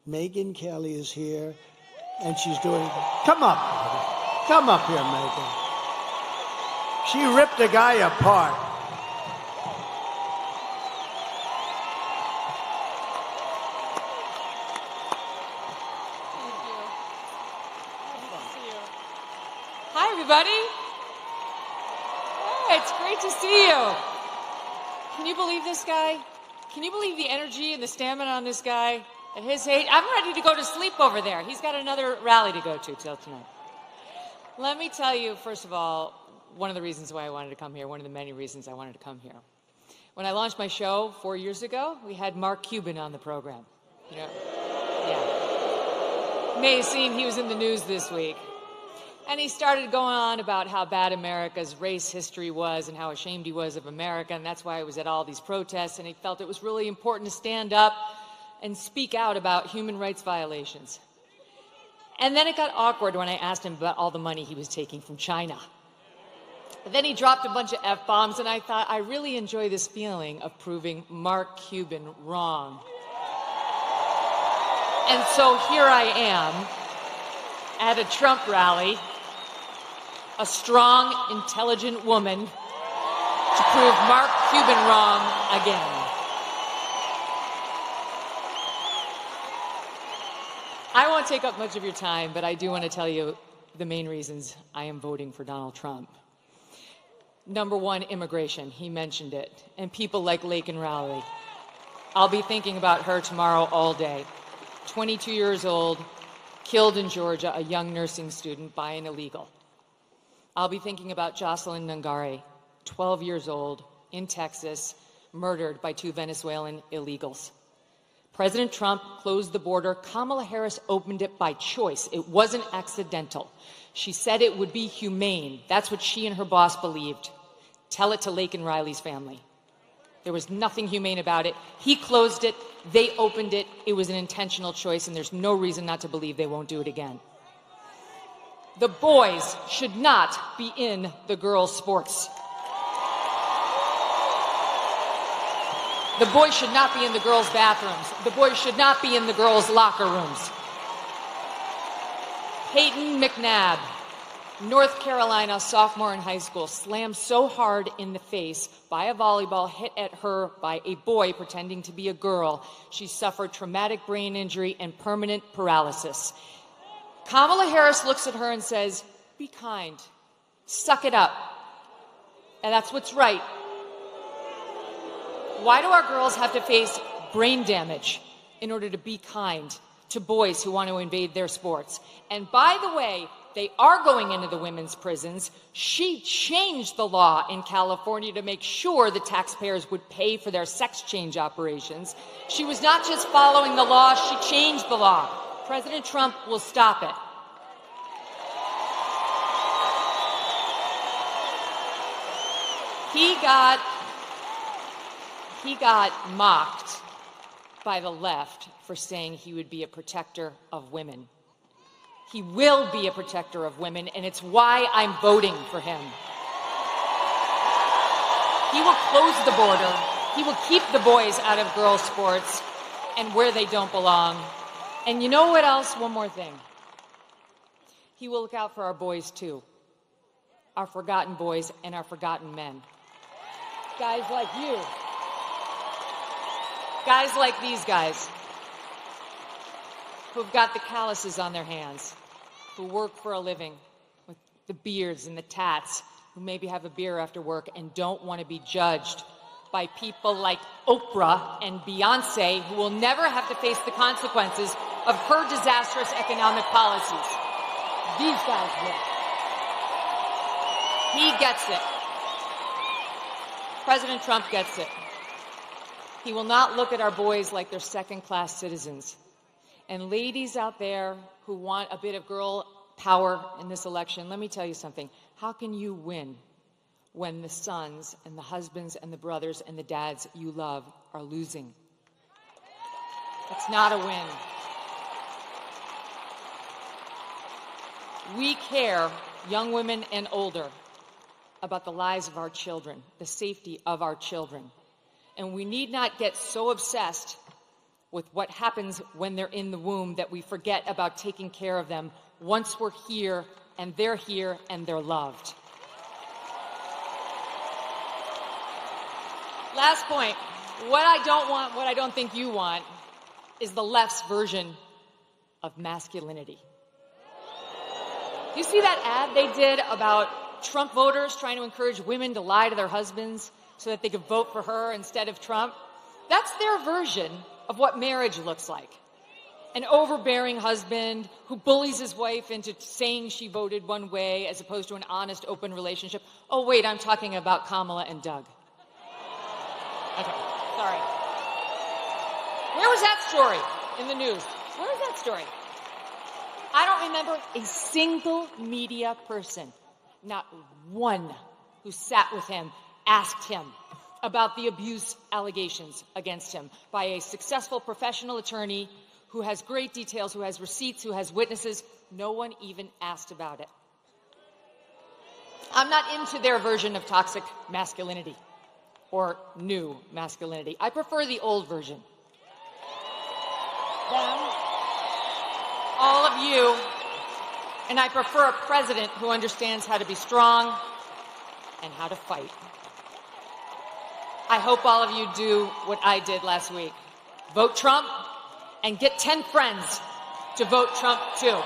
Megyn Kelly is here, and she's doing... Come up. Come up here, Megyn. She ripped a guy apart. Thank you. Nice to see you. Hi, everybody. Hey, it's great to see you. Can you believe this guy? Can you believe the energy and the stamina on this guy? At his age, I'm ready to go to sleep over there. He's got another rally to go to till tonight. Let me tell you, first of all, one of the reasons why I wanted to come here, one of the many reasons I wanted to come here. When I launched my show 4 years ago, we had Mark Cuban on the program. You know, yeah. May have seen he was in the news this week. And he started going on about how bad America's race history was and how ashamed he was of America, and that's why he was at all these protests, and he felt it was really important to stand up and speak out about human rights violations. And then it got awkward when I asked him about all the money he was taking from China. But then he dropped a bunch of F-bombs, and I thought, I really enjoy this feeling of proving Mark Cuban wrong. And so here I am at a Trump rally, a strong, intelligent woman to prove Mark Cuban wrong again. I won't take up much of your time, but I do want to tell you the main reasons I am voting for Donald Trump. Number one, immigration. He mentioned it. And people like Laken Riley. I'll be thinking about her tomorrow all day. 22 years old, killed in Georgia, a young nursing student by an illegal. I'll be thinking about Jocelyn Nungare, 12 years old, in Texas, murdered by 2 Venezuelan illegals. President Trump closed the border. Kamala Harris opened it by choice. It wasn't accidental. She said it would be humane. That's what she and her boss believed. Tell it to Laken Riley's family. There was nothing humane about it. He closed it. They opened it. It was an intentional choice, and there's no reason not to believe they won't do it again. The boys should not be in the girls' sports. The boys should not be in the girls' bathrooms. The boys should not be in the girls' locker rooms. Peyton McNabb, North Carolina sophomore in high school, slammed so hard in the face by a volleyball hit at her by a boy pretending to be a girl, she suffered traumatic brain injury and permanent paralysis. Kamala Harris looks at her and says, be kind, suck it up. And that's what's right. Why do our girls have to face brain damage in order to be kind to boys who want to invade their sports? And by the way, they are going into the women's prisons. She changed the law in California to make sure the taxpayers would pay for their sex change operations. She was not just following the law, she changed the law. President Trump will stop it. He got mocked by the left for saying he would be a protector of women. He will be a protector of women, and it's why I'm voting for him. He will close the border. He will keep the boys out of girls' sports and where they don't belong. And you know what else? One more thing. He will look out for our boys, too. Our forgotten boys and our forgotten men. Guys like you. Guys like these guys who've got the calluses on their hands, who work for a living with the beards and the tats, who maybe have a beer after work and don't want to be judged by people like Oprah and Beyonce, who will never have to face the consequences of her disastrous economic policies. These guys will. He gets it. President Trump gets it. He will not look at our boys like they're second-class citizens. And ladies out there who want a bit of girl power in this election, let me tell you something. How can you win when the sons and the husbands and the brothers and the dads you love are losing? It's not a win. We care, young women and older, about the lives of our children, the safety of our children. And we need not get so obsessed with what happens when they're in the womb that we forget about taking care of them once we're here and they're loved. Last point. What I don't want, what I don't think you want, is the left's version of masculinity. You see that ad they did about Trump voters trying to encourage women to lie to their husbands so that they could vote for her instead of Trump? That's their version of what marriage looks like. An overbearing husband who bullies his wife into saying she voted one way as opposed to an honest, open relationship. Oh, wait, I'm talking about Kamala and Doug. Okay, sorry. Where was that story in the news? Where was that story? I don't remember a single media person, not one, who sat with him, asked him about the abuse allegations against him by a successful professional attorney who has great details, who has receipts, who has witnesses. No one even asked about it. I'm not into their version of toxic masculinity or new masculinity. I prefer the old version. Them, all of you, and I prefer a president who understands how to be strong and how to fight. I hope all of you do what I did last week. Vote Trump and get 10 friends to vote Trump too.